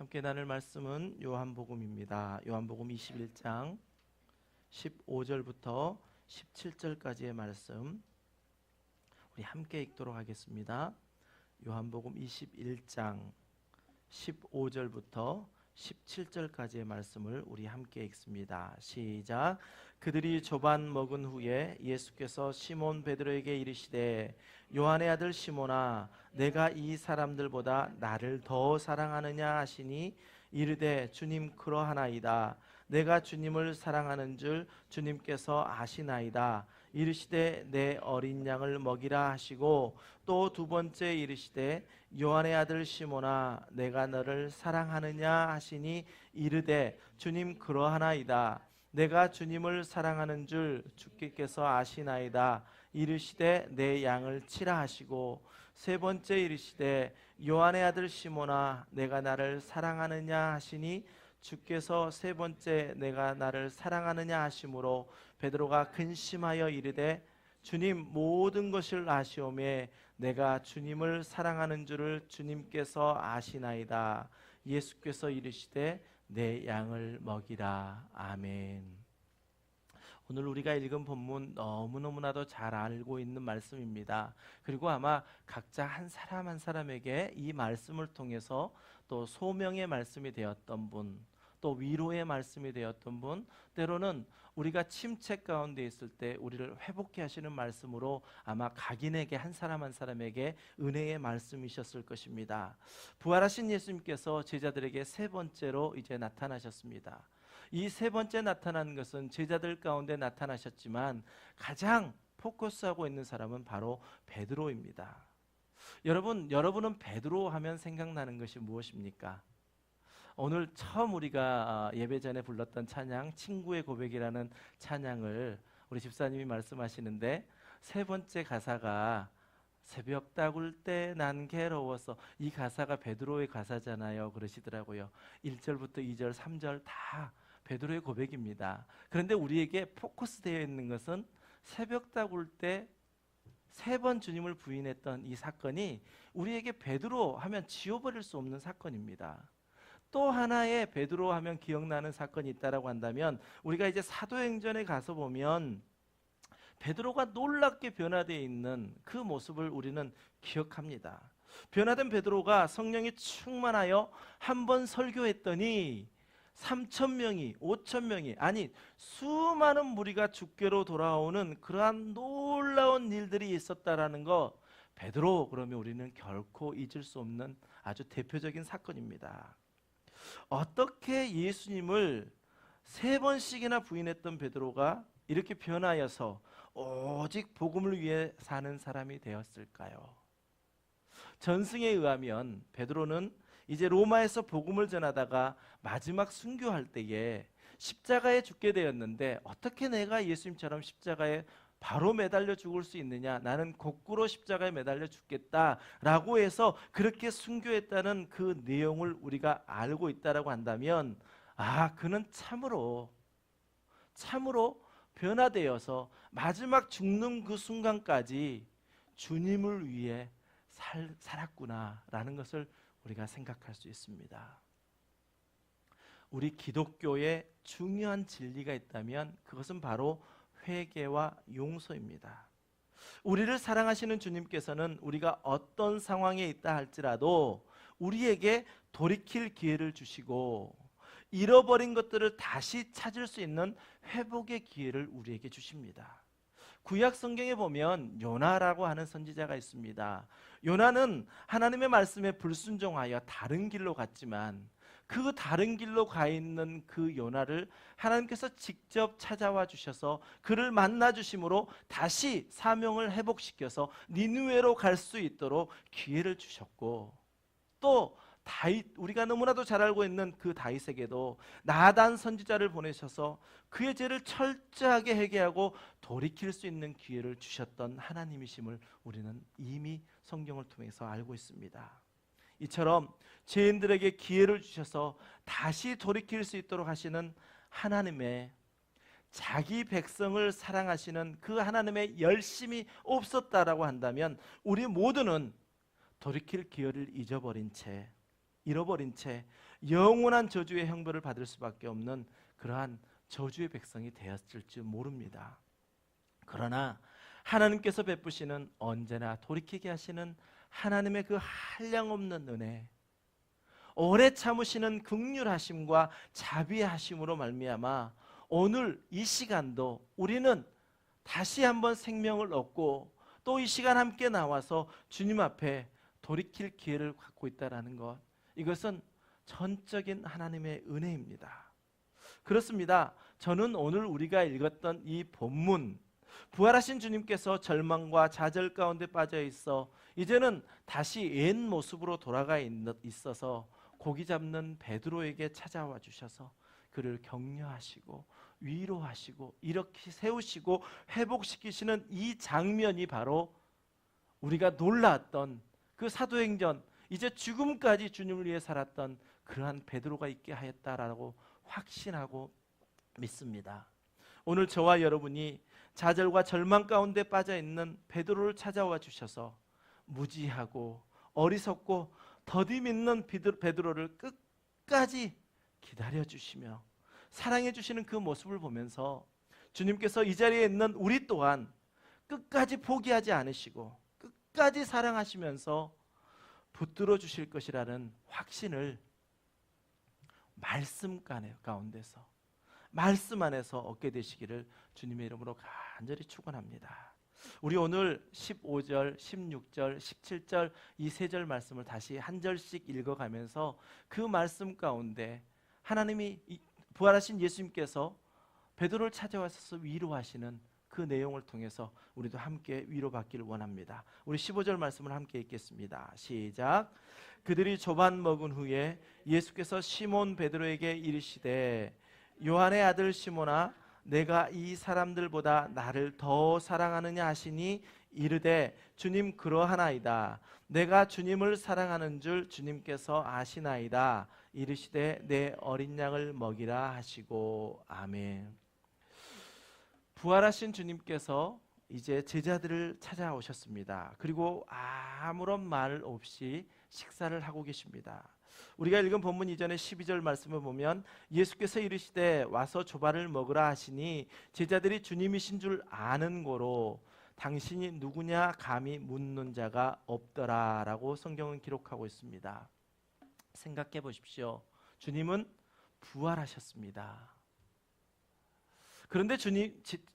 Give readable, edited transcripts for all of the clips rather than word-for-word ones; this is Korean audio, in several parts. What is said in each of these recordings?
함께 나눌 말씀은 요한복음입니다. 요한복음 21장 15절부터 17절까지의 말씀 우리 함께 읽도록 하겠습니다. 요한복음 21장 15절부터 17절까지의 말씀을 우리 함께 읽습니다. 시작. 그들이 조반 먹은 후에 예수께서 시몬 베드로에게 이르시되 요한의 아들 시몬아 내가 이 사람들보다 나를 더 사랑하느냐 하시니 이르되 주님 그러하나이다. 내가 주님을 사랑하는 줄 주님께서 아시나이다. 이르시되 내 어린 양을 먹이라 하시고 또 두 번째 이르시되 요한의 아들 시몬아 내가 너를 사랑하느냐 하시니 이르되 주님 그러하나이다. 내가 주님을 사랑하는 줄 주께서 아시나이다. 이르시되 내 양을 치라 하시고 세 번째 이르시되 요한의 아들 시몬아 내가 나를 사랑하느냐 하시니 주께서 세 번째 내가 나를 사랑하느냐 하심으로 베드로가 근심하여 이르되 주님 모든 것을 아시오매 내가 주님을 사랑하는 줄을 주님께서 아시나이다. 예수께서 이르시되 내 양을 먹이라. 아멘. 오늘 우리가 읽은 본문 너무너무나도 잘 알고 있는 말씀입니다. 그리고 아마 각자 한 사람 한 사람에게 이 말씀을 통해서 또 소명의 말씀이 되었던 분, 또 위로의 말씀이 되었던 분, 때로는 우리가 침체 가운데 있을 때 우리를 회복케 하시는 말씀으로 아마 각인에게 한 사람 한 사람에게 은혜의 말씀이셨을 것입니다. 부활하신 예수님께서 제자들에게 세 번째로 이제 나타나셨습니다. 이 세 번째 나타난 것은 제자들 가운데 나타나셨지만 가장 포커스하고 있는 사람은 바로 베드로입니다. 여러분은 베드로 하면 생각나는 것이 무엇입니까? 오늘 처음 우리가 예배 전에 불렀던 찬양 친구의 고백이라는 찬양을 우리 집사님이 말씀하시는데 세 번째 가사가 새벽 다굴 때 난 괴로워서, 이 가사가 베드로의 가사잖아요 그러시더라고요. 1절부터 2절 3절 다 베드로의 고백입니다. 그런데 우리에게 포커스되어 있는 것은 새벽 다굴 때 세 번 주님을 부인했던 이 사건이 우리에게 베드로 하면 지워버릴 수 없는 사건입니다. 또 하나의 베드로 하면 기억나는 사건이 있다라고 한다면 우리가 이제 사도행전에 가서 보면 베드로가 놀랍게 변화되어 있는 그 모습을 우리는 기억합니다. 변화된 베드로가 성령이 충만하여 한 번 설교했더니 3,000명이 5,000명이 아니 수많은 무리가 주께로 돌아오는 그러한 놀라운 일들이 있었다라는 거, 베드로 그러면 우리는 결코 잊을 수 없는 아주 대표적인 사건입니다. 어떻게 예수님을 세 번씩이나 부인했던 베드로가 이렇게 변하여서 오직 복음을 위해 사는 사람이 되었을까요? 전승에 의하면 베드로는 이제 로마에서 복음을 전하다가 마지막 순교할 때에 십자가에 죽게 되었는데, 어떻게 내가 예수님처럼 십자가에 바로 매달려 죽을 수 있느냐, 나는 거꾸로 십자가에 매달려 죽겠다라고 해서 그렇게 순교했다는 그 내용을 우리가 알고 있다라고 한다면, 그는 참으로 변화되어서 마지막 죽는 그 순간까지 주님을 위해 살았구나라는 것을 우리가 생각할 수 있습니다. 우리 기독교에 중요한 진리가 있다면 그것은 바로 회개와 용서입니다. 우리를 사랑하시는 주님께서는 우리가 어떤 상황에 있다 할지라도 우리에게 돌이킬 기회를 주시고 잃어버린 것들을 다시 찾을 수 있는 회복의 기회를 우리에게 주십니다. 구약 성경에 보면 요나라고 하는 선지자가 있습니다. 요나는 하나님의 말씀에 불순종하여 다른 길로 갔지만 그 다른 길로 가 있는 그 요나를 하나님께서 직접 찾아와 주셔서 그를 만나 주심으로 다시 사명을 회복시켜서 니느웨로 갈 수 있도록 기회를 주셨고, 또 다윗, 우리가 너무나도 잘 알고 있는 그 다윗에게도 나단 선지자를 보내셔서 그의 죄를 철저하게 회개하고 돌이킬 수 있는 기회를 주셨던 하나님이심을 우리는 이미 성경을 통해서 알고 있습니다. 이처럼 죄인들에게 기회를 주셔서 다시 돌이킬 수 있도록 하시는 하나님의, 자기 백성을 사랑하시는 그 하나님의 열심이 없었다라고 한다면 우리 모두는 돌이킬 기회를 잃어버린 채 영원한 저주의 형벌을 받을 수밖에 없는 그러한 저주의 백성이 되었을지 모릅니다. 그러나 하나님께서 베푸시는 언제나 돌이키게 하시는 하나님의 그 한량없는 은혜, 오래 참으시는 긍휼하심과 자비하심으로 말미암아 오늘 이 시간도 우리는 다시 한번 생명을 얻고 또 이 시간 함께 나와서 주님 앞에 돌이킬 기회를 갖고 있다는 것, 이것은 전적인 하나님의 은혜입니다. 그렇습니다. 저는 오늘 우리가 읽었던 이 본문, 부활하신 주님께서 절망과 좌절 가운데 빠져 있어 이제는 다시 옛 모습으로 돌아가 있어서 고기 잡는 베드로에게 찾아와 주셔서 그를 격려하시고 위로하시고 이렇게 세우시고 회복시키시는 이 장면이 바로 우리가 놀랐던 그 사도행전, 이제 죽음까지 주님을 위해 살았던 그러한 베드로가 있게 하였다라고 확신하고 믿습니다. 오늘 저와 여러분이 좌절과 절망 가운데 빠져 있는 베드로를 찾아와 주셔서 무지하고 어리석고 더디 믿는 베드로를 끝까지 기다려 주시며 사랑해 주시는 그 모습을 보면서 주님께서 이 자리에 있는 우리 또한 끝까지 포기하지 않으시고 끝까지 사랑하시면서 붙들어 주실 것이라는 확신을 말씀 가운데서, 말씀 안에서 얻게 되시기를 주님의 이름으로 간절히 축원합니다. 우리 오늘 15절, 16절, 17절 이 세 절 말씀을 다시 한 절씩 읽어가면서 그 말씀 가운데 하나님이 부활하신 예수님께서 베드로를 찾아와서 위로하시는 그 내용을 통해서 우리도 함께 위로받기를 원합니다. 우리 15절 말씀을 함께 읽겠습니다. 시작. 그들이 조반 먹은 후에 예수께서 시몬 베드로에게 이르시되 요한의 아들 시몬아 내가 이 사람들보다 나를 더 사랑하느냐 하시니 이르되 주님 그러하나이다. 내가 주님을 사랑하는 줄 주님께서 아시나이다. 이르시되 내 어린 양을 먹이라 하시고. 아멘. 부활하신 주님께서 이제 제자들을 찾아오셨습니다. 그리고 아무런 말 없이 식사를 하고 계십니다. 우리가 읽은 본문 이전에 12절 말씀을 보면 예수께서 이르시되 와서 조반을 먹으라 하시니 제자들이 주님이신 줄 아는 고로 당신이 누구냐 감히 묻는 자가 없더라 라고 성경은 기록하고 있습니다. 생각해 보십시오. 주님은 부활하셨습니다. 그런데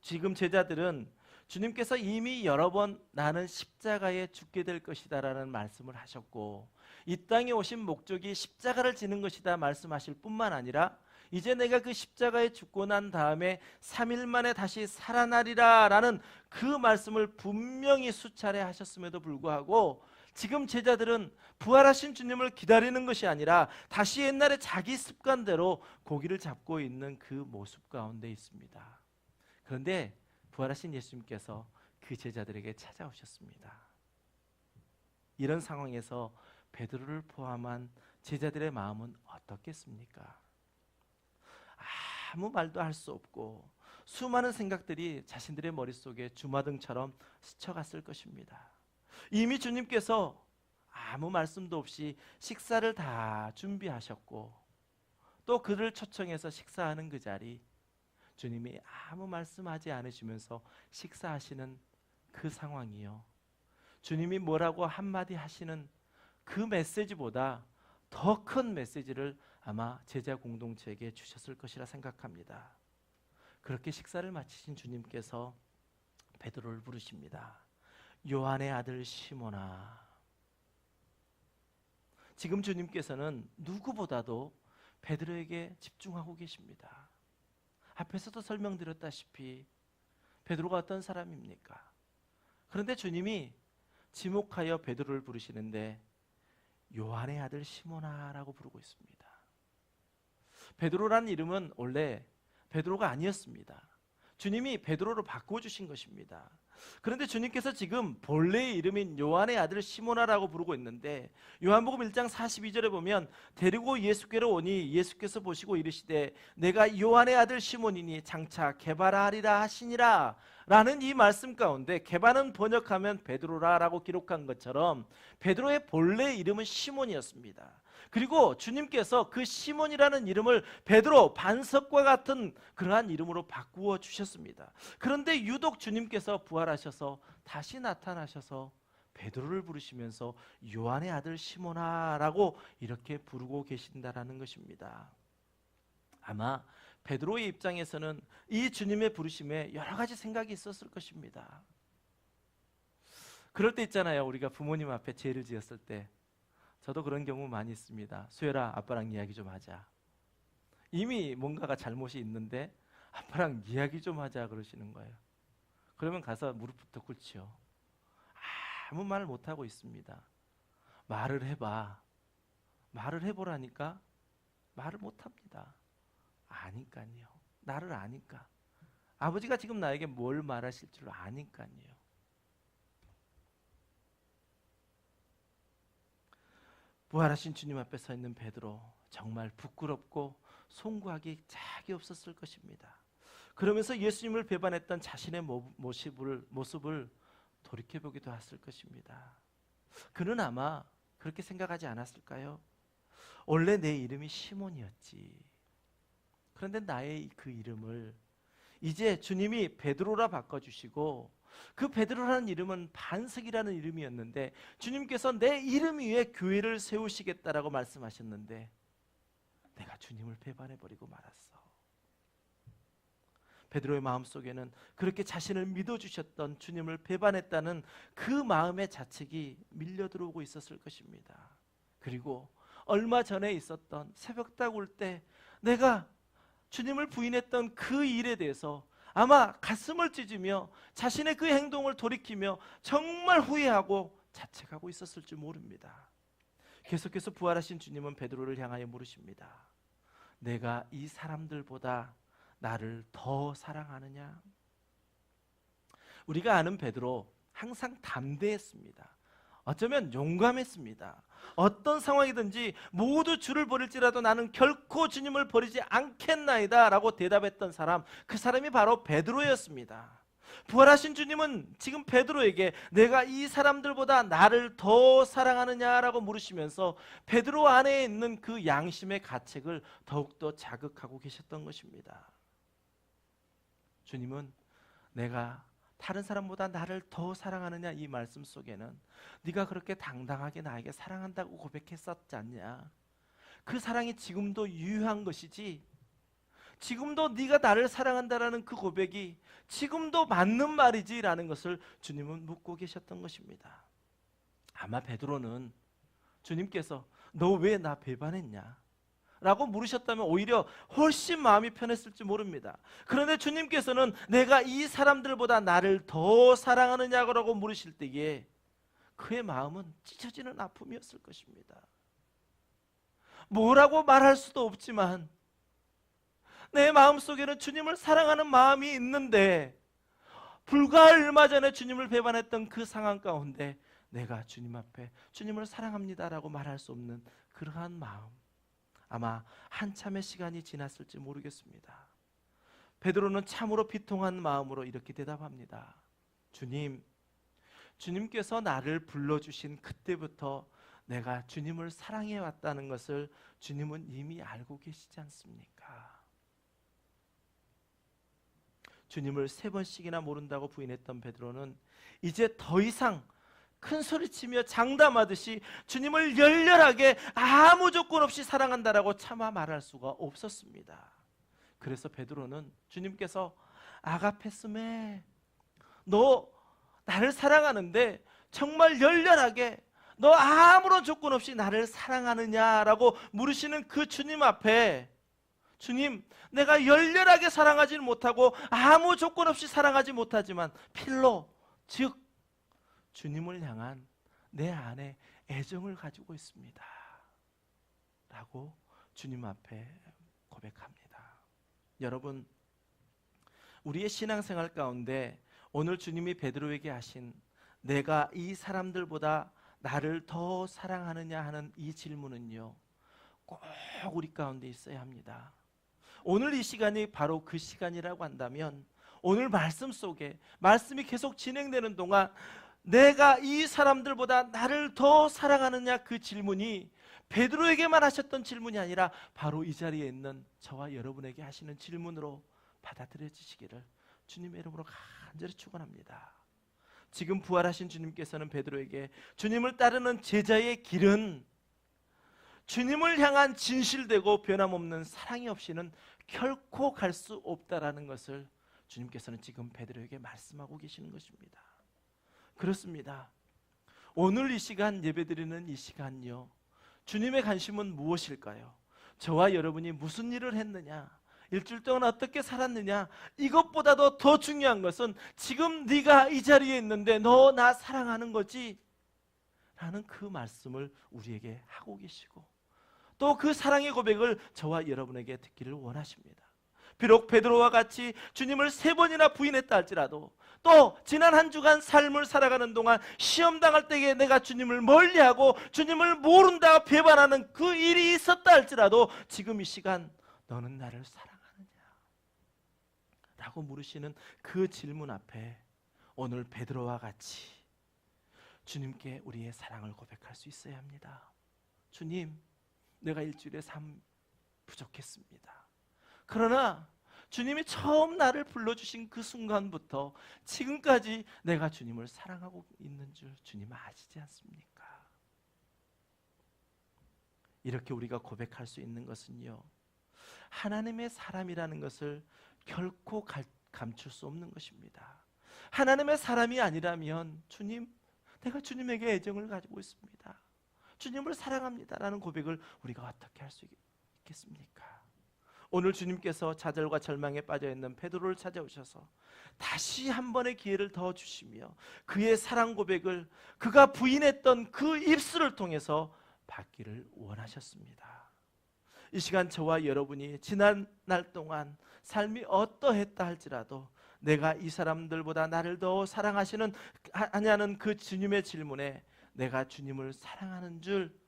지금 제자들은 주님께서 이미 여러 번 나는 십자가에 죽게 될 것이다 라는 말씀을 하셨고 이 땅에 오신 목적이 십자가를 지는 것이다 말씀하실 뿐만 아니라 이제 내가 그 십자가에 죽고 난 다음에 3일 만에 다시 살아나리라 라는 그 말씀을 분명히 수차례 하셨음에도 불구하고 지금 제자들은 부활하신 주님을 기다리는 것이 아니라 다시 옛날에 자기 습관대로 고기를 잡고 있는 그 모습 가운데 있습니다. 그런데 부활하신 예수님께서 그 제자들에게 찾아오셨습니다. 이런 상황에서 베드로를 포함한 제자들의 마음은 어떻겠습니까? 아무 말도 할 수 없고 수많은 생각들이 자신들의 머릿속에 주마등처럼 스쳐갔을 것입니다. 이미 주님께서 아무 말씀도 없이 식사를 다 준비하셨고 또 그를 초청해서 식사하는 그 자리, 주님이 아무 말씀하지 않으시면서 식사하시는 그 상황이요, 주님이 뭐라고 한마디 하시는 그 메시지보다 더 큰 메시지를 아마 제자 공동체에게 주셨을 것이라 생각합니다. 그렇게 식사를 마치신 주님께서 베드로를 부르십니다. 요한의 아들 시몬아. 지금 주님께서는 누구보다도 베드로에게 집중하고 계십니다. 앞에서도 설명드렸다시피 베드로가 어떤 사람입니까? 그런데 주님이 지목하여 베드로를 부르시는데 요한의 아들 시몬아라고 부르고 있습니다. 베드로라는 이름은 원래 베드로가 아니었습니다. 주님이 베드로로 바꿔주신 것입니다. 그런데 주님께서 지금 본래의 이름인 요한의 아들 시몬아라고 부르고 있는데 요한복음 1장 42절에 보면 데리고 예수께로 오니 예수께서 보시고 이르시되 내가 요한의 아들 시몬이니 장차 게바라 하시니라 라는 이 말씀 가운데 게바는 번역하면 베드로라 라고 기록한 것처럼 베드로의 본래 이름은 시몬이었습니다. 그리고 주님께서 그 시몬이라는 이름을 베드로, 반석과 같은 그러한 이름으로 바꾸어 주셨습니다. 그런데 유독 주님께서 부활하셔서 다시 나타나셔서 베드로를 부르시면서 요한의 아들 시몬아 라고 이렇게 부르고 계신다라는 것입니다. 아마 베드로의 입장에서는 이 주님의 부르심에 여러 가지 생각이 있었을 것입니다. 그럴 때 있잖아요. 우리가 부모님 앞에 죄를 지었을 때, 저도 그런 경우 많이 있습니다. 수열아, 아빠랑 이야기 좀 하자. 이미 뭔가가 잘못이 있는데 아빠랑 이야기 좀 하자 그러시는 거예요. 그러면 가서 무릎부터 꿇지요. 아무 말 못하고 있습니다. 말을 해봐. 말을 해보라니까 말을 못합니다. 아니까요. 나를 아니까. 아버지가 지금 나에게 뭘 말하실 줄 아니까요. 부활하신 주님 앞에 서 있는 베드로, 정말 부끄럽고 송구하기 짝이 없었을 것입니다. 그러면서 예수님을 배반했던 자신의 모습을 돌이켜보기도 했을 것입니다. 그는 아마 그렇게 생각하지 않았을까요? 원래 내 이름이 시몬이었지. 그런데 나의 그 이름을 이제 주님이 베드로라 바꿔주시고, 그 베드로라는 이름은 반석이라는 이름이었는데 주님께서 내 이름 위에 교회를 세우시겠다라고 말씀하셨는데 내가 주님을 배반해버리고 말았어. 베드로의 마음속에는 그렇게 자신을 믿어주셨던 주님을 배반했다는 그 마음의 자책이 밀려들어오고 있었을 것입니다. 그리고 얼마 전에 있었던 새벽닭 올 때 내가 주님을 부인했던 그 일에 대해서 아마 가슴을 찢으며 자신의 그 행동을 돌이키며 정말 후회하고 자책하고 있었을지 모릅니다. 계속해서 부활하신 주님은 베드로를 향하여 물으십니다. 내가 이 사람들보다 나를 더 사랑하느냐? 우리가 아는 베드로 항상 담대했습니다. 어쩌면 용감했습니다. 어떤 상황이든지 모두 주를 버릴지라도 나는 결코 주님을 버리지 않겠나이다 라고 대답했던 사람, 그 사람이 바로 베드로였습니다. 부활하신 주님은 지금 베드로에게 내가 이 사람들보다 나를 더 사랑하느냐라고 물으시면서 베드로 안에 있는 그 양심의 가책을 더욱더 자극하고 계셨던 것입니다. 주님은 내가 다른 사람보다 나를 더 사랑하느냐, 이 말씀 속에는 네가 그렇게 당당하게 나에게 사랑한다고 고백했었지 않냐, 그 사랑이 지금도 유효한 것이지, 지금도 네가 나를 사랑한다라는 그 고백이 지금도 맞는 말이지 라는 것을 주님은 묻고 계셨던 것입니다. 아마 베드로는 주님께서 너 왜 나 배반했냐 라고 물으셨다면 오히려 훨씬 마음이 편했을지 모릅니다. 그런데 주님께서는 내가 이 사람들보다 나를 더 사랑하느냐고 물으실 때에 그의 마음은 찢어지는 아픔이었을 것입니다. 뭐라고 말할 수도 없지만 내 마음속에는 주님을 사랑하는 마음이 있는데 불과 얼마 전에 주님을 배반했던 그 상황 가운데 내가 주님 앞에 주님을 사랑합니다라고 말할 수 없는 그러한 마음, 아마 한참의 시간이 지났을지 모르겠습니다. 베드로는 참으로 비통한 마음으로 이렇게 대답합니다. 주님께서 나를 불러주신 그때부터 내가 주님을 사랑해 왔다는 것을 주님은 이미 알고 계시지 않습니까? 주님을 3번씩이나 모른다고 부인했던 베드로는 이제 더 이상 큰 소리치며 장담하듯이 주님을 열렬하게 아무 조건 없이 사랑한다라고 차마 말할 수가 없었습니다. 그래서 베드로는 주님께서 아가페스메, 너 나를 사랑하는데 정말 열렬하게 너 아무런 조건 없이 나를 사랑하느냐라고 물으시는 그 주님 앞에, 주님, 내가 열렬하게 사랑하지는 못하고 아무 조건 없이 사랑하지 못하지만 필로, 즉 주님을 향한 내 안에 애정을 가지고 있습니다 라고 주님 앞에 고백합니다. 여러분, 우리의 신앙생활 가운데 오늘 주님이 베드로에게 하신 내가 이 사람들보다 나를 더 사랑하느냐 하는 이 질문은요, 꼭 우리 가운데 있어야 합니다. 오늘 이 시간이 바로 그 시간이라고 한다면 오늘 말씀 속에 말씀이 계속 진행되는 동안 내가 이 사람들보다 나를 더 사랑하느냐 그 질문이 베드로에게만 하셨던 질문이 아니라 바로 이 자리에 있는 저와 여러분에게 하시는 질문으로 받아들여지시기를 주님의 이름으로 간절히 축원합니다. 지금 부활하신 주님께서는 베드로에게 주님을 따르는 제자의 길은 주님을 향한 진실되고 변함없는 사랑이 없이는 결코 갈 수 없다라는 것을 주님께서는 지금 베드로에게 말씀하고 계시는 것입니다. 그렇습니다. 오늘 이 시간 예배드리는 이 시간요, 주님의 관심은 무엇일까요? 저와 여러분이 무슨 일을 했느냐, 일주일 동안 어떻게 살았느냐, 이것보다도 더 중요한 것은 지금 네가 이 자리에 있는데 너 나 사랑하는 거지? 라는 그 말씀을 우리에게 하고 계시고, 또 그 사랑의 고백을 저와 여러분에게 듣기를 원하십니다. 비록 베드로와 같이 주님을 3번이나 부인했다 할지라도, 또 지난 한 주간 삶을 살아가는 동안 시험 당할 때에 내가 주님을 멀리하고 주님을 모른다 배반하는 그 일이 있었다 할지라도 지금 이 시간 너는 나를 사랑하느냐? 라고 물으시는 그 질문 앞에 오늘 베드로와 같이 주님께 우리의 사랑을 고백할 수 있어야 합니다. 주님, 내가 일주일에 3 부족했습니다. 그러나 주님이 처음 나를 불러주신 그 순간부터 지금까지 내가 주님을 사랑하고 있는 줄 주님 아시지 않습니까? 이렇게 우리가 고백할 수 있는 것은요, 하나님의 사람이라는 것을 결코 감출 수 없는 것입니다. 하나님의 사람이 아니라면 주님, 내가 주님에게 애정을 가지고 있습니다, 주님을 사랑합니다 라는 고백을 우리가 어떻게 할 수 있겠습니까? 오늘 주님께서 좌절과 절망에 빠져있는 베드로를 찾아오셔서 다시 한 번의 기회를 더 주시며 그의 사랑 고백을 그가 부인했던 그 입술을 통해서 받기를 원하셨습니다. 이 시간 저와 여러분이 지난 날 동안 삶이 어떠했다 할지라도 내가 이 사람들보다 나를 더 사랑하시는 하냐는 그 주님의 질문에 내가 주님을 사랑하는 줄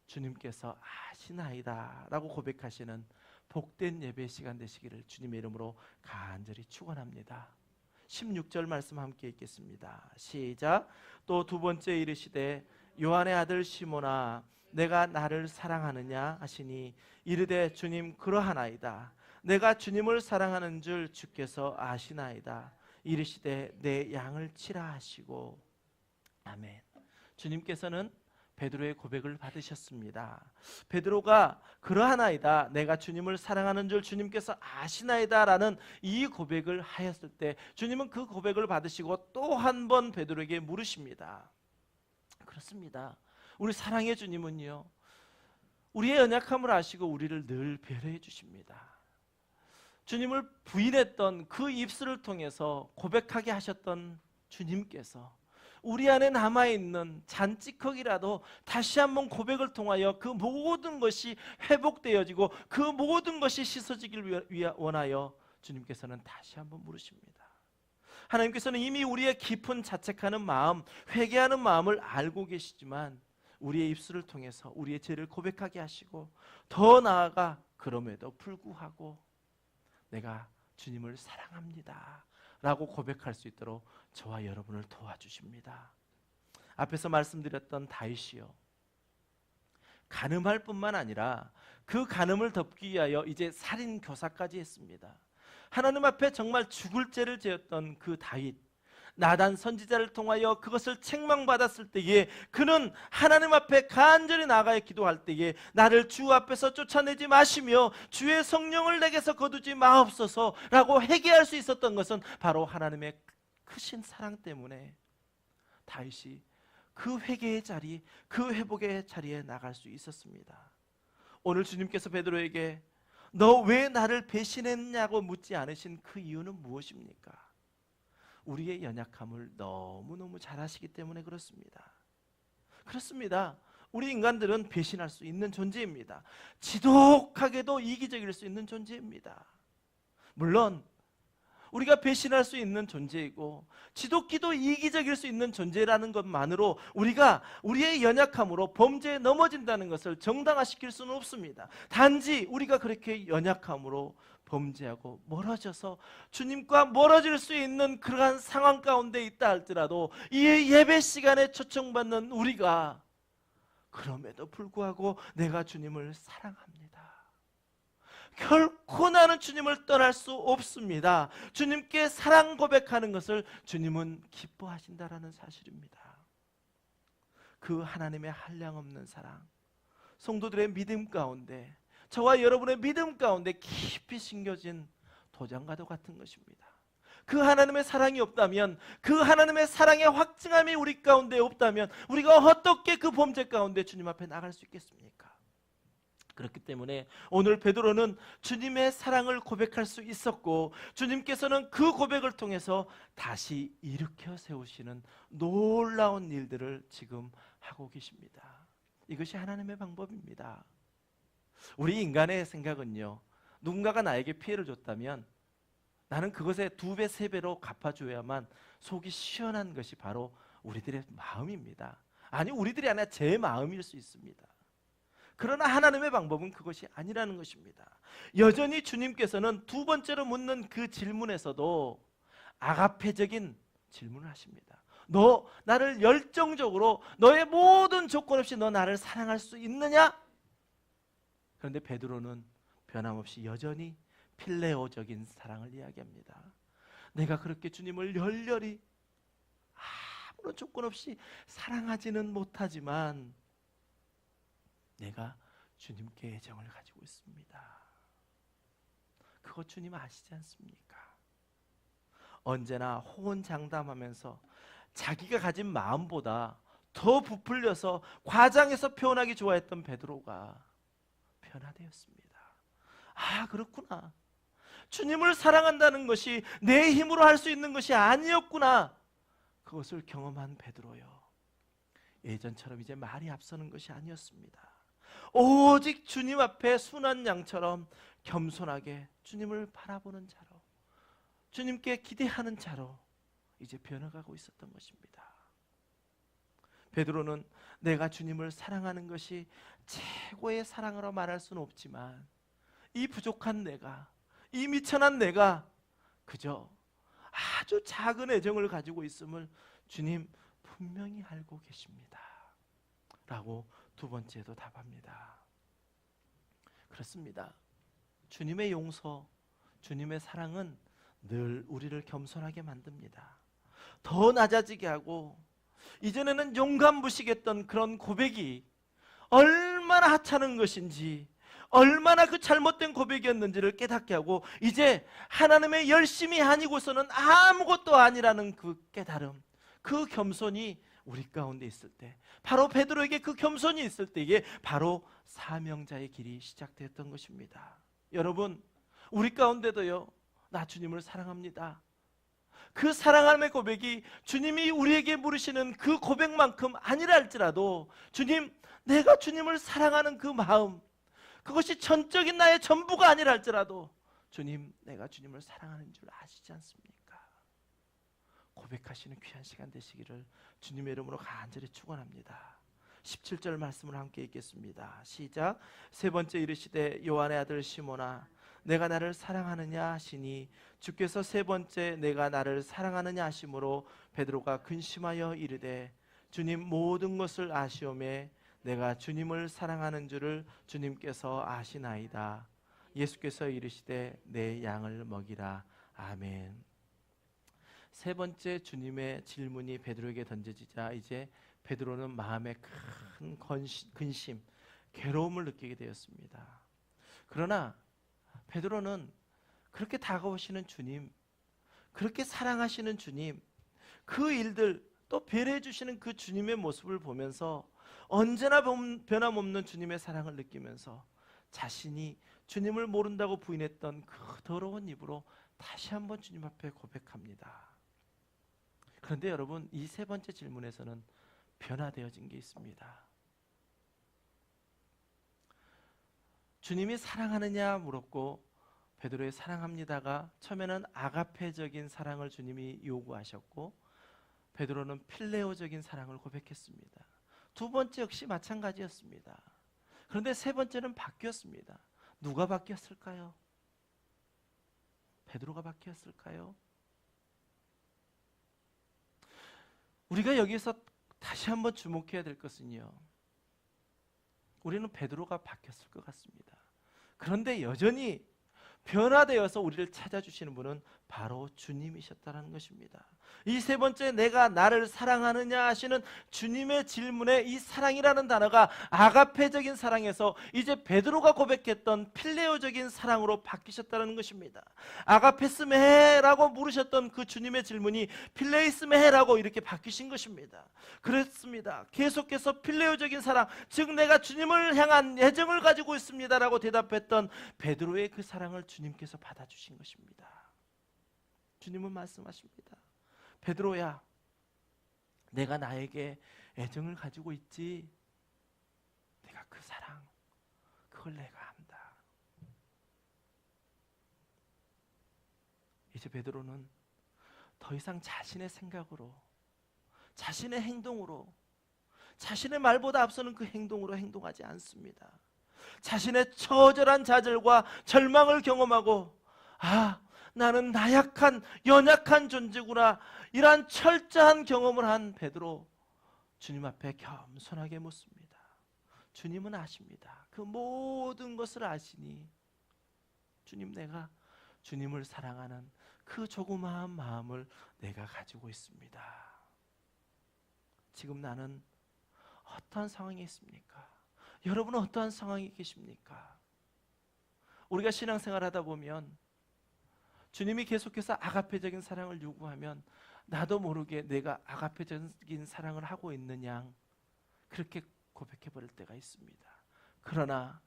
주님께서 아시나이다 라고 고백하시는 복된 예배 시간 되시기를 주님의 이름으로 간절히 축원합니다. 16절 말씀 함께 읽겠습니다. 시작. 또 두 번째 이르시되 요한의 아들 시몬아 내가 나를 사랑하느냐 하시니 이르되 주님 그러하나이다. 내가 주님을 사랑하는 줄 주께서 아시나이다. 이르시되 내 양을 치라 하시고. 아멘. 주님께서는 베드로의 고백을 받으셨습니다. 베드로가 그러하나이다, 내가 주님을 사랑하는 줄 주님께서 아시나이다 라는 이 고백을 하였을 때 주님은 그 고백을 받으시고 또 한 번 베드로에게 물으십니다. 그렇습니다. 우리 사랑의 주님은요, 우리의 연약함을 아시고 우리를 늘 배려해 주십니다. 주님을 부인했던 그 입술을 통해서 고백하게 하셨던 주님께서 우리 안에 남아있는 잔찌꺼기라도 다시 한번 고백을 통하여 그 모든 것이 회복되어지고 그 모든 것이 씻어지길 원하여 주님께서는 다시 한번 물으십니다. 하나님께서는 이미 우리의 깊은 자책하는 마음, 회개하는 마음을 알고 계시지만 우리의 입술을 통해서 우리의 죄를 고백하게 하시고 더 나아가 그럼에도 불구하고 내가 주님을 사랑합니다 라고 고백할 수 있도록 저와 여러분을 도와주십니다. 앞에서 말씀드렸던 다윗이요, 간음할 뿐만 아니라 그 간음을 덮기 위하여 이제 살인 교사까지 했습니다. 하나님 앞에 정말 죽을 죄를 지었던 그 다윗, 나단 선지자를 통하여 그것을 책망받았을 때에 그는 하나님 앞에 간절히 나아가 기도할 때에 나를 주 앞에서 쫓아내지 마시며 주의 성령을 내게서 거두지 마옵소서 라고 회개할 수 있었던 것은 바로 하나님의 크신 사랑 때문에 다윗이 그 회개의 자리, 그 회복의 자리에 나갈 수 있었습니다. 오늘 주님께서 베드로에게 너 왜 나를 배신했냐고 묻지 않으신 그 이유는 무엇입니까? 우리의 연약함을 너무너무 잘 아시기 때문에 그렇습니다. 그렇습니다. 우리 인간들은 배신할 수 있는 존재입니다. 지독하게도 이기적일 수 있는 존재입니다. 물론 우리가 배신할 수 있는 존재이고 지독히도 이기적일 수 있는 존재라는 것만으로 우리가 우리의 연약함으로 범죄에 넘어진다는 것을 정당화시킬 수는 없습니다. 단지 우리가 그렇게 연약함으로 범죄하고 멀어져서 주님과 멀어질 수 있는 그러한 상황 가운데 있다 할지라도 이 예배 시간에 초청받는 우리가 그럼에도 불구하고 내가 주님을 사랑합니다. 결코 나는 주님을 떠날 수 없습니다. 주님께 사랑 고백하는 것을 주님은 기뻐하신다라는 사실입니다. 그 하나님의 한량없는 사랑, 성도들의 믿음 가운데, 저와 여러분의 믿음 가운데 깊이 심겨진 도장과도 같은 것입니다. 그 하나님의 사랑이 없다면, 그 하나님의 사랑의 확증함이 우리 가운데 없다면 우리가 어떻게 그 범죄 가운데 주님 앞에 나갈 수 있겠습니까? 그렇기 때문에 오늘 베드로는 주님의 사랑을 고백할 수 있었고, 주님께서는 그 고백을 통해서 다시 일으켜 세우시는 놀라운 일들을 지금 하고 계십니다. 이것이 하나님의 방법입니다. 우리 인간의 생각은요, 누군가가 나에게 피해를 줬다면 나는 그것에 2배, 3배로 갚아줘야만 속이 시원한 것이 바로 우리들의 마음입니다. 아니, 우리들이 아니라 제 마음일 수 있습니다. 그러나 하나님의 방법은 그것이 아니라는 것입니다. 여전히 주님께서는 2번째로 묻는 그 질문에서도 아가페적인 질문을 하십니다. 너 나를 열정적으로, 너의 모든 조건 없이 너 나를 사랑할 수 있느냐? 그런데 베드로는 변함없이 여전히 필레오적인 사랑을 이야기합니다. 내가 그렇게 주님을 열렬히 아무런 조건 없이 사랑하지는 못하지만 내가 주님께 애정을 가지고 있습니다. 그거 주님 아시지 않습니까? 언제나 호언장담하면서 자기가 가진 마음보다 더 부풀려서 과장해서 표현하기 좋아했던 베드로가 변화되었습니다. 아, 그렇구나. 주님을 사랑한다는 것이 내 힘으로 할 수 있는 것이 아니었구나. 그것을 경험한 베드로요, 예전처럼 이제 말이 앞서는 것이 아니었습니다. 오직 주님 앞에 순한 양처럼 겸손하게 주님을 바라보는 자로, 주님께 기대하는 자로 이제 변해가고 있었던 것입니다. 베드로는 내가 주님을 사랑하는 것이 최고의 사랑으로 말할 수는 없지만 이 부족한 내가, 이 미천한 내가 그저 아주 작은 애정을 가지고 있음을 주님 분명히 알고 계십니다 라고 2번째도 답합니다. 그렇습니다. 주님의 용서, 주님의 사랑은 늘 우리를 겸손하게 만듭니다. 더 낮아지게 하고, 이전에는 용감무식했던 그런 고백이 얼마나 하찮은 것인지, 얼마나 그 잘못된 고백이었는지를 깨닫게 하고, 이제 하나님의 열심이 아니고서는 아무것도 아니라는 그 깨달음, 그 겸손이 우리 가운데 있을 때, 바로 베드로에게 그 겸손이 있을 때 이게 바로 사명자의 길이 시작되었던 것입니다. 여러분, 우리 가운데도요, 나 주님을 사랑합니다, 그 사랑함의 고백이 주님이 우리에게 물으시는 그 고백만큼 아니라 할지라도, 주님, 내가 주님을 사랑하는 그 마음, 그것이 전적인 나의 전부가 아니라 할지라도, 주님, 내가 주님을 사랑하는 줄 아시지 않습니까? 고백하시는 귀한 시간 되시기를 주님의 이름으로 간절히 축원합니다. 17절 말씀을 함께 읽겠습니다. 시작. 3번째 이르시되 요한의 아들 시몬아, 내가 나를 사랑하느냐 하시니, 주께서 3번째 내가 나를 사랑하느냐 하심으로 베드로가 근심하여 이르되, 주님, 모든 것을 아시오매 내가 주님을 사랑하는 줄을 주님께서 아시나이다. 예수께서 이르시되 내 양을 먹이라. 아멘. 3번째 주님의 질문이 베드로에게 던져지자 이제 베드로는 마음에 큰 근심, 괴로움을 느끼게 되었습니다. 그러나 베드로는 그렇게 다가오시는 주님, 그렇게 사랑하시는 주님, 그 일들, 또 배려해 주시는 그 주님의 모습을 보면서 언제나 변함없는 주님의 사랑을 느끼면서 자신이 주님을 모른다고 부인했던 그 더러운 입으로 다시 한번 주님 앞에 고백합니다. 그런데 여러분, 이 3번째 질문에서는 변화되어진 게 있습니다. 주님이 사랑하느냐 물었고, 베드로의 사랑합니다가 처음에는 아가페적인 사랑을 주님이 요구하셨고, 베드로는 필레오적인 사랑을 고백했습니다. 2번째 역시 마찬가지였습니다. 그런데 3번째는 바뀌었습니다. 누가 바뀌었을까요? 베드로가 바뀌었을까요? 우리가 여기서 다시 한번 주목해야 될 것은요, 우리는 베드로가 바뀌었을 것 같습니다. 그런데 여전히 변화되어서 우리를 찾아주시는 분은 바로 주님이셨다는 것입니다. 이 세 번째, 내가 나를 사랑하느냐 하시는 주님의 질문에 이 사랑이라는 단어가 아가페적인 사랑에서 이제 베드로가 고백했던 필레오적인 사랑으로 바뀌셨다는 것입니다. 아가페스메라고 물으셨던 그 주님의 질문이 필레이스메라고 이렇게 바뀌신 것입니다. 그렇습니다. 계속해서 필레오적인 사랑, 즉 내가 주님을 향한 애정을 가지고 있습니다라고 대답했던 베드로의 그 사랑을 주님께서 받아주신 것입니다. 주님은 말씀하십니다. 베드로야, 내가 나에게 애정을 가지고 있지. 내가 그 사랑, 그걸 내가 안다. 이제 베드로는 더 이상 자신의 생각으로, 자신의 행동으로, 자신의 말보다 앞서는 그 행동으로 행동하지 않습니다. 자신의 처절한 좌절과 절망을 경험하고, 나는 나약한 연약한 존재구나, 이러한 철저한 경험을 한 베드로, 주님 앞에 겸손하게 묻습니다. 주님은 아십니다. 그 모든 것을 아시니 주님, 내가 주님을 사랑하는 그 조그마한 마음을 내가 가지고 있습니다. 지금 나는 어떠한 상황에 있습니까? 여러분은 어떠한 상황에 계십니까? 우리가 신앙생활하다 보면 주님이 계속해서 아가페적인 사랑을 요구하면 나도 모르게 내가 아가페적인 사랑을 하고 있는 양, 그렇게 고백해 버릴 때가 있습니다. 그러나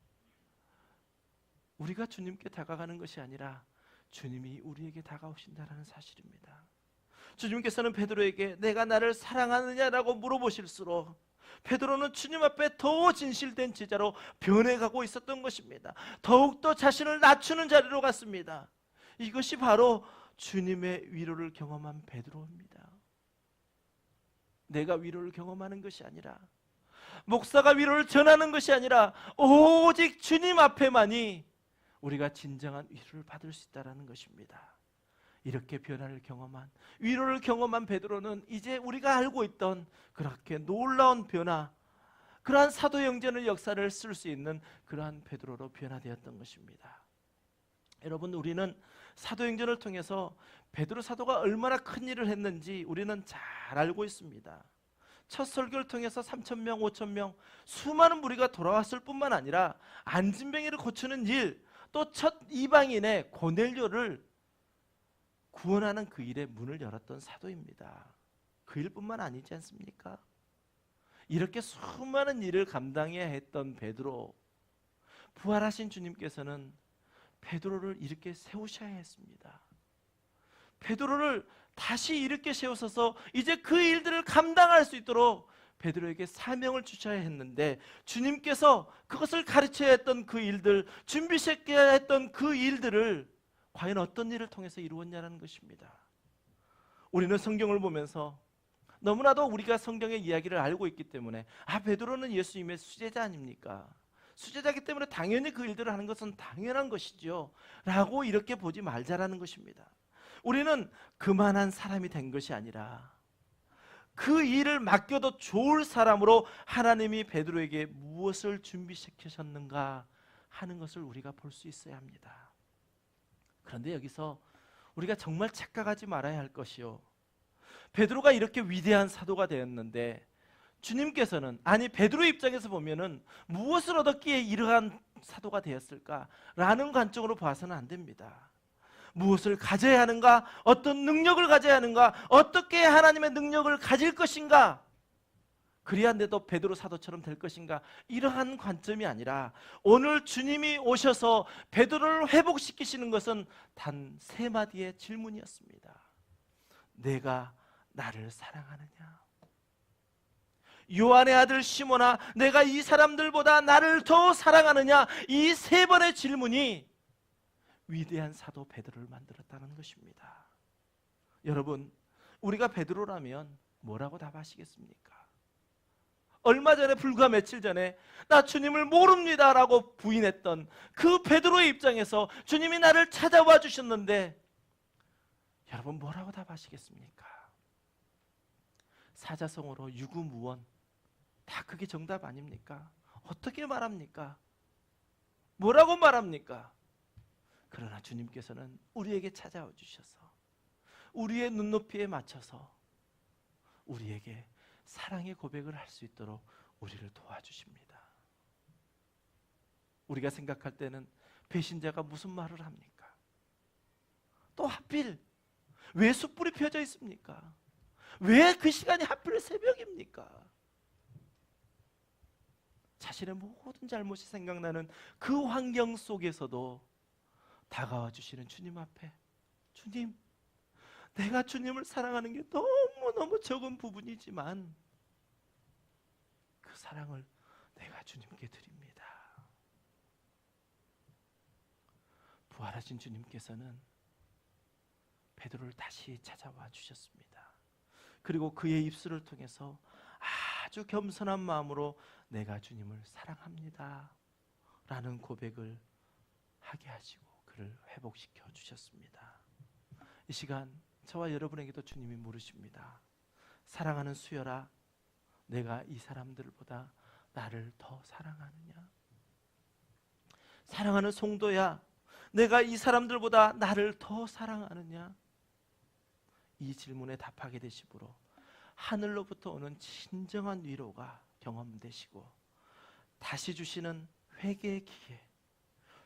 우리가 주님께 다가가는 것이 아니라 주님이 우리에게 다가오신다는 사실입니다. 주님께서는 베드로에게 내가 나를 사랑하느냐라고 물어보실수록 베드로는 주님 앞에 더 진실된 제자로 변해가고 있었던 것입니다. 더욱더 자신을 낮추는 자리로 갔습니다. 이것이 바로 주님의 위로를 경험한 베드로입니다. 내가 위로를 경험하는 것이 아니라, 목사가 위로를 전하는 것이 아니라 오직 주님 앞에만이 우리가 진정한 위로를 받을 수 있다는 것입니다. 이렇게 변화를 경험한, 위로를 경험한 베드로는 이제 우리가 알고 있던 그렇게 놀라운 변화, 그러한 사도행전의 역사를 쓸 수 있는 그러한 베드로로 변화되었던 것입니다. 여러분, 우리는 사도행전을 통해서 베드로 사도가 얼마나 큰 일을 했는지 우리는 잘 알고 있습니다. 첫 설교를 통해서 3,000명, 5,000명 수많은 무리가 돌아왔을 뿐만 아니라 안진뱅이를 고치는 일, 또 첫 이방인의 고넬료를 구원하는 그 일에 문을 열었던 사도입니다. 그 일뿐만 아니지 않습니까? 이렇게 수많은 일을 감당해야 했던 베드로, 부활하신 주님께서는 베드로를 이렇게 세우셔야 했습니다. 베드로를 다시 이렇게 세우셔서 이제 그 일들을 감당할 수 있도록 베드로에게 사명을 주셔야 했는데, 주님께서 그것을 가르쳐야 했던 그 일들, 준비시켜야 했던 그 일들을 과연 어떤 일을 통해서 이루었냐는 것입니다. 우리는 성경을 보면서 너무나도 우리가 성경의 이야기를 알고 있기 때문에 베드로는 예수님의 수제자 아닙니까? 수제자이기 때문에 당연히 그 일들을 하는 것은 당연한 것이죠 라고 이렇게 보지 말자라는 것입니다. 우리는 그만한 사람이 된 것이 아니라 그 일을 맡겨도 좋을 사람으로 하나님이 베드로에게 무엇을 준비시키셨는가 하는 것을 우리가 볼 수 있어야 합니다. 그런데 여기서 우리가 정말 착각하지 말아야 할 것이요, 베드로가 이렇게 위대한 사도가 되었는데 주님께서는, 아니 베드로의 입장에서 보면은 무엇을 얻었기에 이러한 사도가 되었을까라는 관점으로 봐서는 안 됩니다. 무엇을 가져야 하는가, 어떤 능력을 가져야 하는가, 어떻게 하나님의 능력을 가질 것인가, 그래야 내도 베드로 사도처럼 될 것인가, 이러한 관점이 아니라 오늘 주님이 오셔서 베드로를 회복시키시는 것은 단 세 마디의 질문이었습니다. 내가 나를 사랑하느냐? 요한의 아들 시몬아, 내가 이 사람들보다 나를 더 사랑하느냐? 이 세 번의 질문이 위대한 사도 베드로를 만들었다는 것입니다. 여러분, 우리가 베드로라면 뭐라고 답하시겠습니까? 얼마 전에, 불과 며칠 전에 나 주님을 모릅니다 라고 부인했던 그 베드로의 입장에서 주님이 나를 찾아와 주셨는데 여러분 뭐라고 답하시겠습니까? 사자성어로 유구무원, 다 그게 정답 아닙니까? 어떻게 말합니까? 뭐라고 말합니까? 그러나 주님께서는 우리에게 찾아와 주셔서 우리의 눈높이에 맞춰서 우리에게 사랑의 고백을 할 수 있도록 우리를 도와주십니다. 우리가 생각할 때는 배신자가 무슨 말을 합니까? 또 하필 왜 숯불이 펴져 있습니까? 왜 그 시간이 하필 새벽입니까? 자신의 모든 잘못이 생각나는 그 환경 속에서도 다가와 주시는 주님 앞에, 주님, 내가 주님을 사랑하는 게 너무너무 적은 부분이지만 그 사랑을 내가 주님께 드립니다. 부활하신 주님께서는 베드로를 다시 찾아와 주셨습니다. 그리고 그의 입술을 통해서 아주 겸손한 마음으로 내가 주님을 사랑합니다 라는 고백을 하게 하시고 그를 회복시켜 주셨습니다. 이 시간 저와 여러분에게도 주님이 물으십니다. 사랑하는 수혈아, 내가 이 사람들보다 나를 더 사랑하느냐? 사랑하는 성도야, 내가 이 사람들보다 나를 더 사랑하느냐? 이 질문에 답하게 되심으로 하늘로부터 오는 진정한 위로가 경험되시고 다시 주시는 회개의 기회,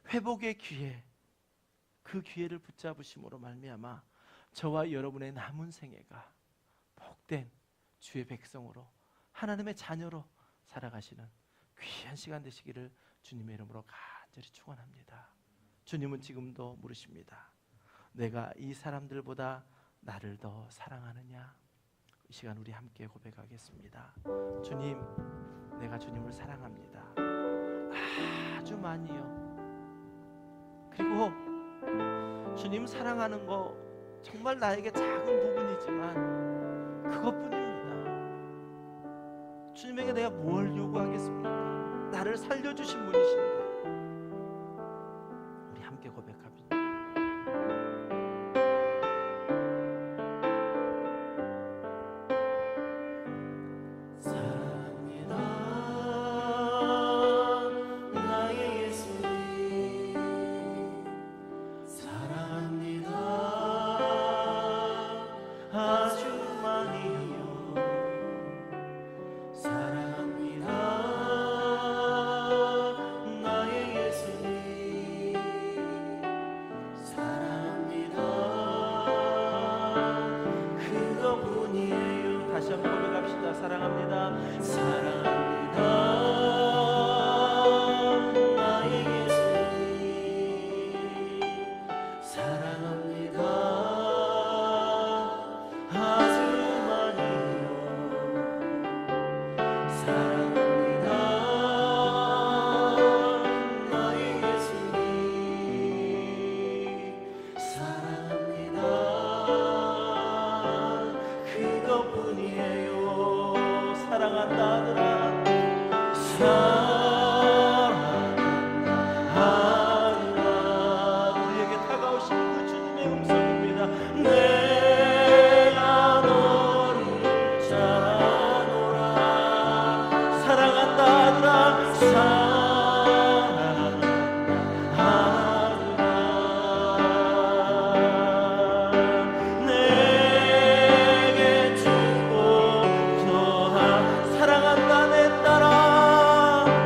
회복의 기회, 그 기회를 붙잡으심으로 말미암아 저와 여러분의 남은 생애가 복된 주의 백성으로 하나님의 자녀로 살아가시는 귀한 시간 되시기를 주님의 이름으로 간절히 축원합니다. 주님은 지금도 물으십니다. 내가 이 사람들보다 나를 더 사랑하느냐? 이 시간 우리 함께 고백하겠습니다. 주님, 내가 주님을 사랑합니다. 아주 많이요. 그리고 주님 사랑하는 거 정말 나에게 작은 부분이지만 그것뿐입니다. 주님에게 내가 뭘 요구하겠습니까? 나를 살려주신 분이신데. 우리 함께 고백합니다. 다시 한번 고백합시다. 사랑합니다. 사랑합니다. 나의 예수님. 사랑합니다. 아주 많이요. 사랑합니다. 나의 예수님. 사랑합니다. 그것뿐이에요. 사랑한다 하더라. 사랑한다. 우리에게 다가오신 그 주님의 음성입니다. 내가 너를 잘 아노라. 사랑한다 하더라. 사랑한다 내 딸아.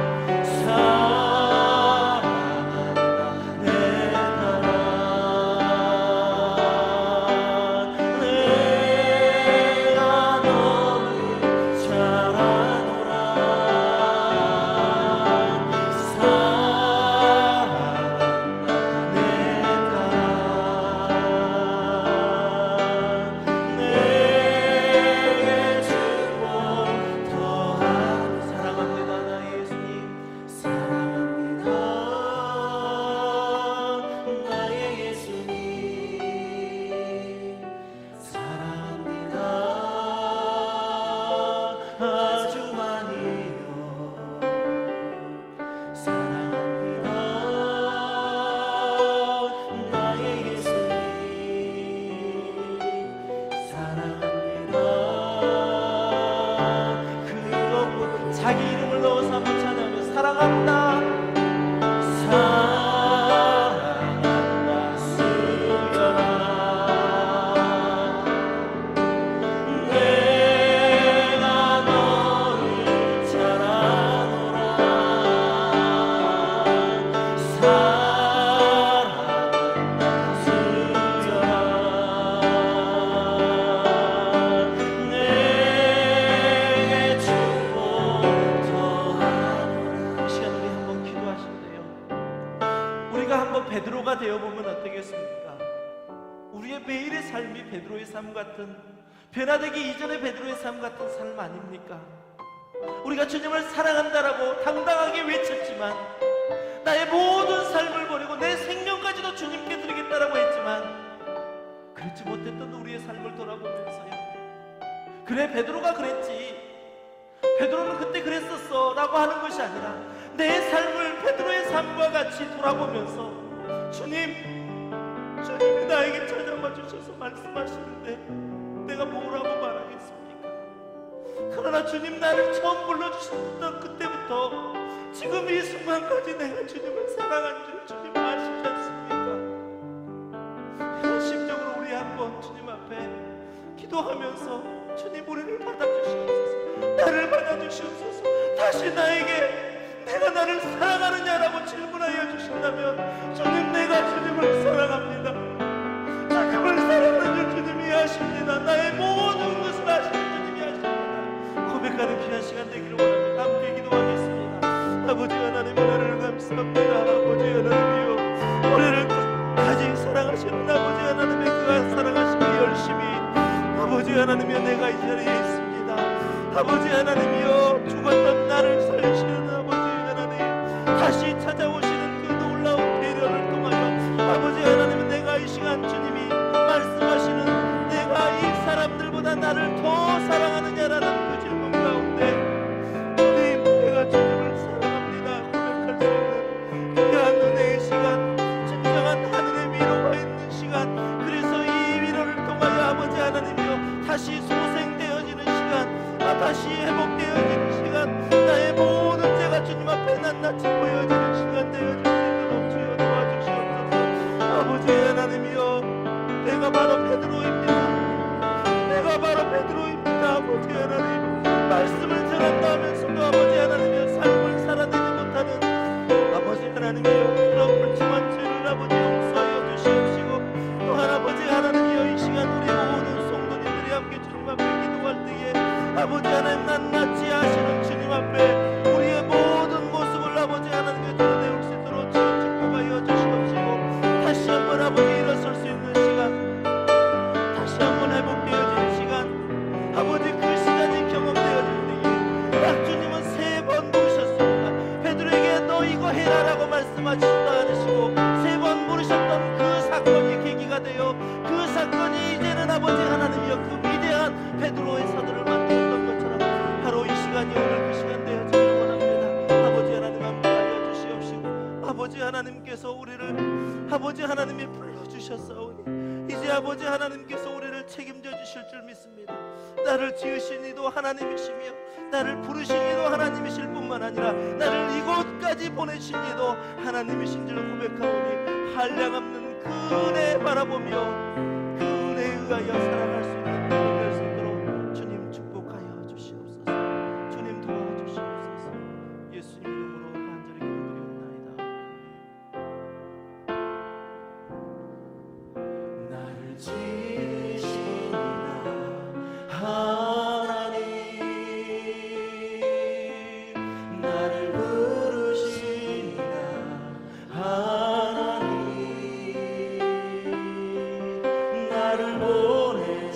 베드로의 삶 같은, 변화되기 이전의 베드로의 삶 같은 삶 아닙니까? 우리가 주님을 사랑한다라고 당당하게 외쳤지만, 나의 모든 삶을 버리고 내 생명까지도 주님께 드리겠다라고 했지만, 그렇지 못했던 우리의 삶을 돌아보면서요, 그래 베드로가 그랬지, 베드로는 그때 그랬었어 라고 하는 것이 아니라, 내 삶을 베드로의 삶과 같이 돌아보면서 주님이 나에게 찾아와 주셔서 말씀하시는데 내가 뭐라고 말하겠습니까? 그러나 주님, 나를 처음 불러주셨던 그때부터 지금 이 순간까지 내가 주님을 사랑한 줄 주님 아시지 않습니까? 심적으로 우리 한번 주님 앞에 기도하면서, 주님 우리를 받아주시옵소서, 나를 받아주시옵소서, 다시 나에게 내가 나를 사랑하느냐라고 질문하여 주신다면, 주님 내가 주님을 사랑합니다. 주님을 사랑하는 줄 주님이 아십니다. 나의 모든 것을 아시는 주님이 아십니다. 고백하는 귀한 시간 되기를 원합니다. 함께 기도하겠습니다. 아버지 하나님, 은혜를 감사합니다. 아버지 하나님이여, 우리를 끝까지 사랑하시는 아버지 하나님의 그 사랑하심이 열심히, 아버지 하나님이여, 내가 이 자리에 있습니다. 아버지 하나님이여, 죽었던 나를 살리시는 아버지 하나님, 다시 찾아오시는 그 놀라운 배려를 통하여 아버지 하나님, 내가 이 시간 주님이 말씀하시는, 내가 이 사람들보다 나를 더 사랑하느냐라는 그 질문 가운데, 주님 내가 주님을 사랑합니다 고백할 수 있는 귀한 은혜의 시간, 진정한 하늘의 위로가 있는 시간, 그래서 이 위로를 통하여 아버지 하나님이여, 다시 소생되어지는 시간, 다시 회복되어지는 시간, 나의 모든 죄가 주님 앞에 낱낱이 보여지는 시간 되어질 수 있도록 주여 도와주시옵소서. 아버지 하나님이여, 내가 바로 베드로입니다. 내가 바로 베드로입니다. 아버지 하나님, 말씀을 전한다 하면서도 아버지 하나님이여, 삶을 살아내지 못하는 아버지 하나님이여, 그런 불충한 죄를 아버지 용서하여 주시옵시고, 또한 아버지 하나님이여, 이 시간 우리 모든 성도님들이 함께 주님 앞에 기도할 때에 아버지 하나님, 낱낱이 하시는 주님 앞에 우리의 모든 모습을 아버지 하나님께 드러내올 수 있도록 주여 축복하여 주시옵시고, 다시 한번 아버지 일어설 수 있는 시간, 다시 한번 회복되어지는 시간, 아버지 그 시간이 경험되어질 때에 딱 주님은 3번 부르셨습니다. 베드로에게 너 이거 해라라고 말씀하시지도 않으시고 3번 부르셨던 그 사건이 계기가 되어, 그 사건이 이제는 아버지 하나님이여, 그 위대한 베드로의 사도를 만들었던 것처럼 바로 이 시간이 오늘 그 시간 되어지길 원합니다. 아버지 하나님 함께하여 주시옵시고, 아버지 하나님께서 우리를 아버지 하나님이 불러주셨사오니 이제 아버지 하나님께서 우리를 책임져 주실 줄 믿습니다. 나를 지으신 이도 하나님이시며, 나를 부르신 이도 하나님이실 뿐만 아니라 나를 이곳까지 보내신 이도 하나님이신 줄 고백하오니, 한량없는 그 은혜 바라보며 그 은혜에 의하여 살아갈 수 있는 날 될 수 있도록 주님 축복하여 주시옵소서. 주님 도와주시옵소서. 예수님 이름으로 간절히 기도드리옵나이다. 나를 지으시니라 하나님, 나를 부르시니라 하나님, 나를 보내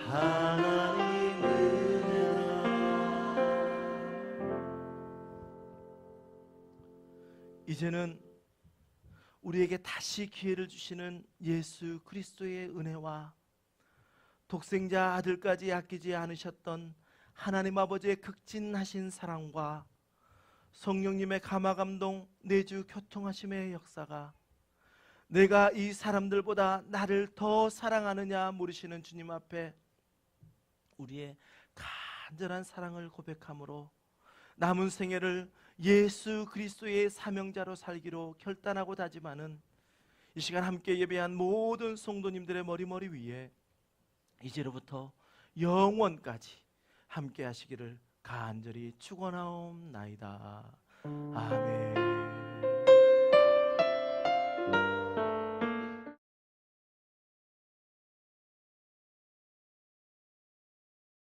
하나님 은혜라. 이제는 우리에게 다시 기회를 주시는 예수 그리스도의 은혜와 독생자 아들까지 아끼지 않으셨던 하나님 아버지의 극진하신 사랑과 성령님의 감화감동 내주 교통하심의 역사가 내가 이 사람들보다 나를 더 사랑하느냐 물으시는 주님 앞에 우리의 간절한 사랑을 고백함으로 남은 생애를 예수 그리스도의 사명자로 살기로 결단하고 다짐하는 이 시간 함께 예배한 모든 성도님들의 머리 위에 이제로부터 영원까지 함께 하시기를 간절히 축원하옵나이다. 아멘.